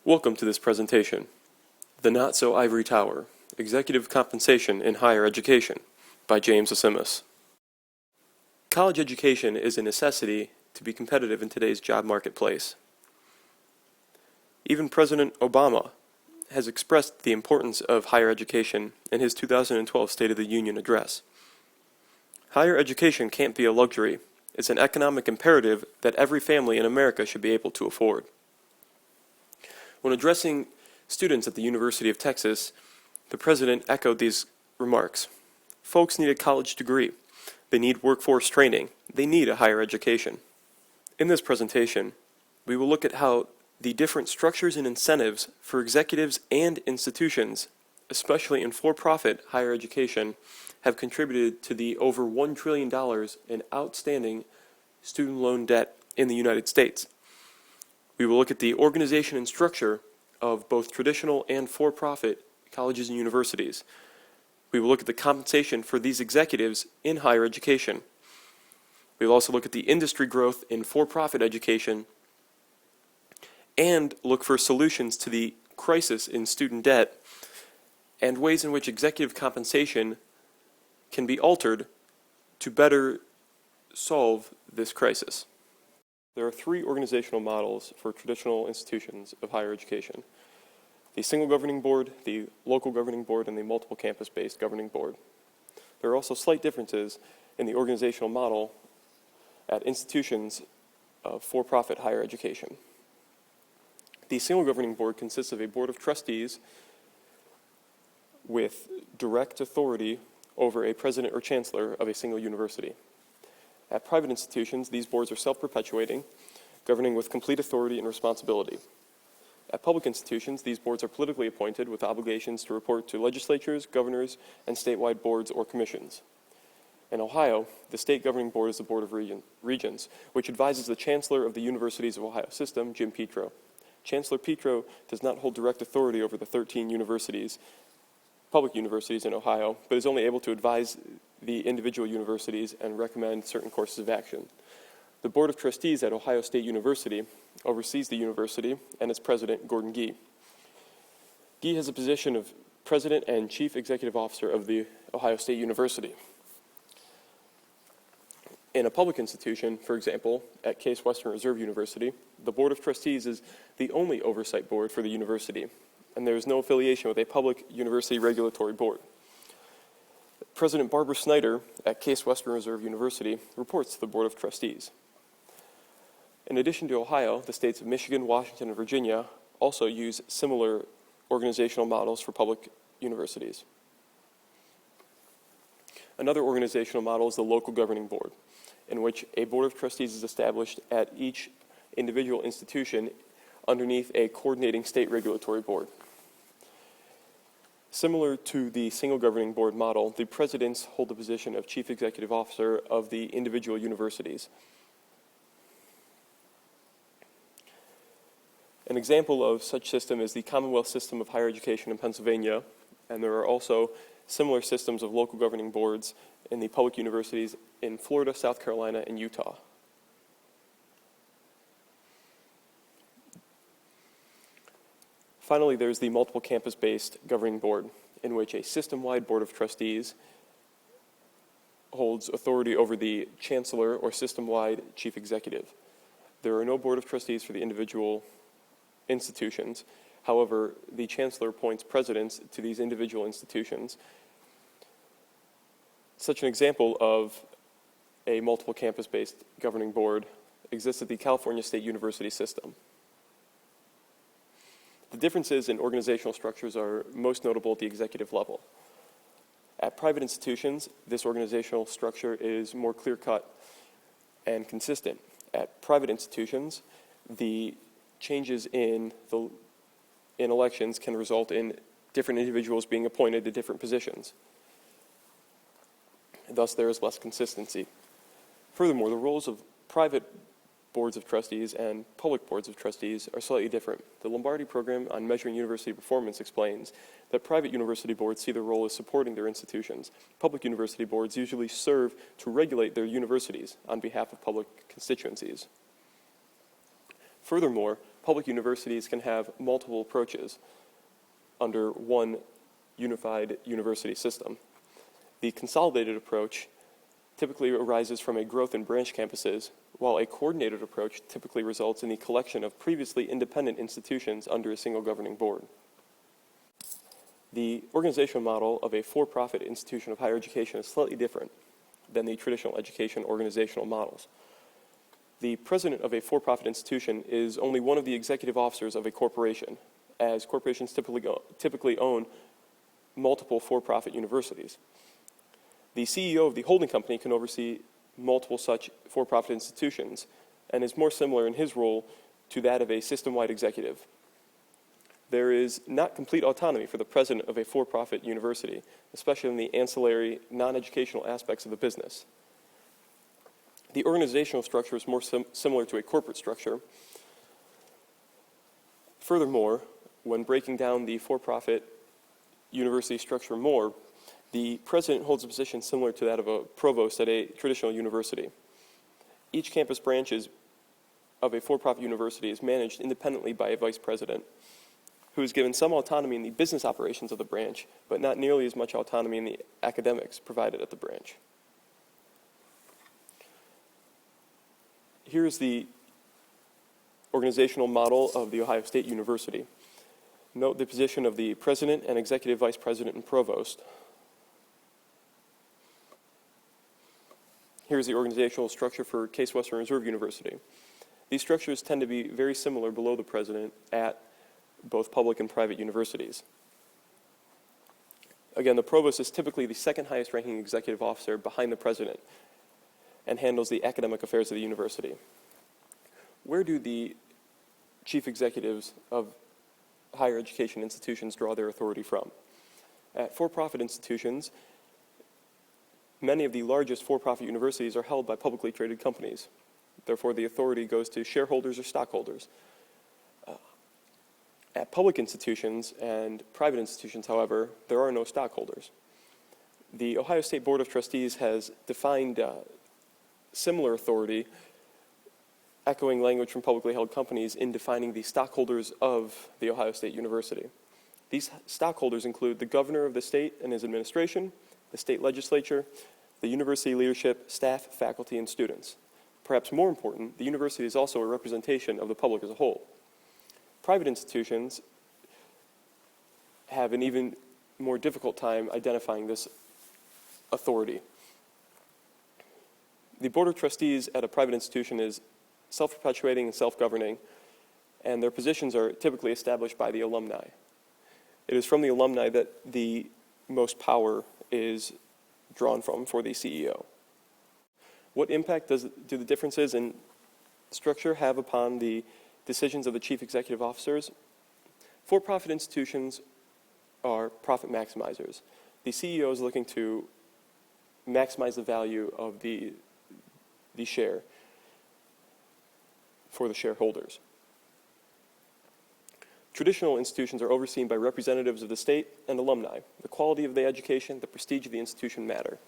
Welcome to this presentation, The Not-So-Ivory Tower, Executive Compensation in Higher Education, by James Asimus. College education is a necessity to be competitive in today's job marketplace. Even President Obama has expressed the importance of higher education in his 2012 State of the Union address. Higher education can't be a luxury. It's an economic imperative that every family in America should be able to afford. When addressing students at the University of Texas, the president echoed these remarks. Folks need a college degree. They need workforce training. They need a higher education. In this presentation, we will look at how the different structures and incentives for executives and institutions, especially in for-profit higher education, have contributed to the over $1 trillion in outstanding student loan debt in the United States. We will look at the organization and structure of both traditional and for-profit colleges and universities. We will look at the compensation for these executives in higher education. We will also look at the industry growth in for-profit education and look for solutions to the crisis in student debt and ways in which executive compensation can be altered to better solve this crisis. There are three organizational models for traditional institutions of higher education: the single governing board, the local governing board, and the multiple campus-based governing board. There are also slight differences in the organizational model at institutions of for-profit higher education. The single governing board consists of a board of trustees with direct authority over a president or chancellor of a single university. At private institutions, these boards are self-perpetuating, governing with complete authority and responsibility. At public institutions, these boards are politically appointed with obligations to report to legislatures, governors, and statewide boards or commissions. In Ohio, the state governing board is the Board of Regents, which advises the Chancellor of the Universities of Ohio System, Jim Petro. Chancellor Petro does not hold direct authority over the 13 universities, public universities in Ohio, but is only able to advise the individual universities and recommend certain courses of action. The Board of Trustees at Ohio State University oversees the university and its president, Gordon Gee. Gee has the position of president and chief executive officer of the Ohio State University. In a public institution, for example, at Case Western Reserve University, the Board of Trustees is the only oversight board for the university, and there is no affiliation with a public university regulatory board. President Barbara Snyder at Case Western Reserve University reports to the Board of Trustees. In addition to Ohio, the states of Michigan, Washington, and Virginia also use similar organizational models for public universities. Another organizational model is the local governing board, in which a Board of Trustees is established at each individual institution underneath a coordinating state regulatory board. Similar to the single governing board model, the presidents hold the position of chief executive officer of the individual universities. An example of such system is the Commonwealth system of higher education in Pennsylvania, and there are also similar systems of local governing boards in the public universities in Florida, South Carolina, and Utah. Finally, there's the multiple campus-based governing board, in which a system-wide board of trustees holds authority over the chancellor or system-wide chief executive. There are no board of trustees for the individual institutions. However, the chancellor appoints presidents to these individual institutions. Such an example of a multiple campus-based governing board exists at the California State University system. The differences in organizational structures are most notable at the executive level. At private institutions, this organizational structure is more clear-cut and consistent. At private institutions, the changes in elections can result in different individuals being appointed to different positions. Thus, there is less consistency. Furthermore, the roles of private boards of trustees and public boards of trustees are slightly different. The Lombardi program on measuring university performance explains that private university boards see their role as supporting their institutions. Public university boards usually serve to regulate their universities on behalf of public constituencies. Furthermore, public universities can have multiple approaches under one unified university system. The consolidated approach typically arises from a growth in branch campuses, while a coordinated approach typically results in the collection of previously independent institutions under a single governing board. The organizational model of a for-profit institution of higher education is slightly different than the traditional education organizational models. The president of a for-profit institution is only one of the executive officers of a corporation, as corporations typically own multiple for-profit universities. The CEO of the holding company can oversee multiple such for-profit institutions and is more similar in his role to that of a system-wide executive. There is not complete autonomy for the president of a for-profit university, especially in the ancillary, non-educational aspects of the business. The organizational structure is more similar to a corporate structure. Furthermore, when breaking down the for-profit university structure more, the president holds a position similar to that of a provost at a traditional university. Each campus branch of a for-profit university is managed independently by a vice president, who is given some autonomy in the business operations of the branch, but not nearly as much autonomy in the academics provided at the branch. Here is the organizational model of The Ohio State University. Note the position of the president and executive vice president and provost. Here's the organizational structure for Case Western Reserve University. These structures tend to be very similar below the president at both public and private universities. Again, the provost is typically the second highest ranking executive officer behind the president and handles the academic affairs of the university. Where do the chief executives of higher education institutions draw their authority from? At for-profit institutions, many of the largest for-profit universities are held by publicly traded companies. Therefore, the authority goes to shareholders or stockholders. At public institutions and private institutions, however, there are no stockholders. The Ohio State Board of Trustees has defined similar authority, echoing language from publicly held companies in defining the stockholders of The Ohio State University. These stockholders include the governor of the state and his administration, the state legislature, the university leadership, staff, faculty, and students. Perhaps more important, the university is also a representation of the public as a whole. Private institutions have an even more difficult time identifying this authority. The Board of Trustees at a private institution is self-perpetuating and self-governing, and their positions are typically established by the alumni. It is from the alumni that the most power is drawn from for the CEO. What impact do the differences in structure have upon the decisions of the chief executive officers? For-profit institutions are profit maximizers. The CEO is looking to maximize the value of the share for the shareholders. Traditional institutions are overseen by representatives of the state and alumni. The quality of the education, the prestige of the institution matter.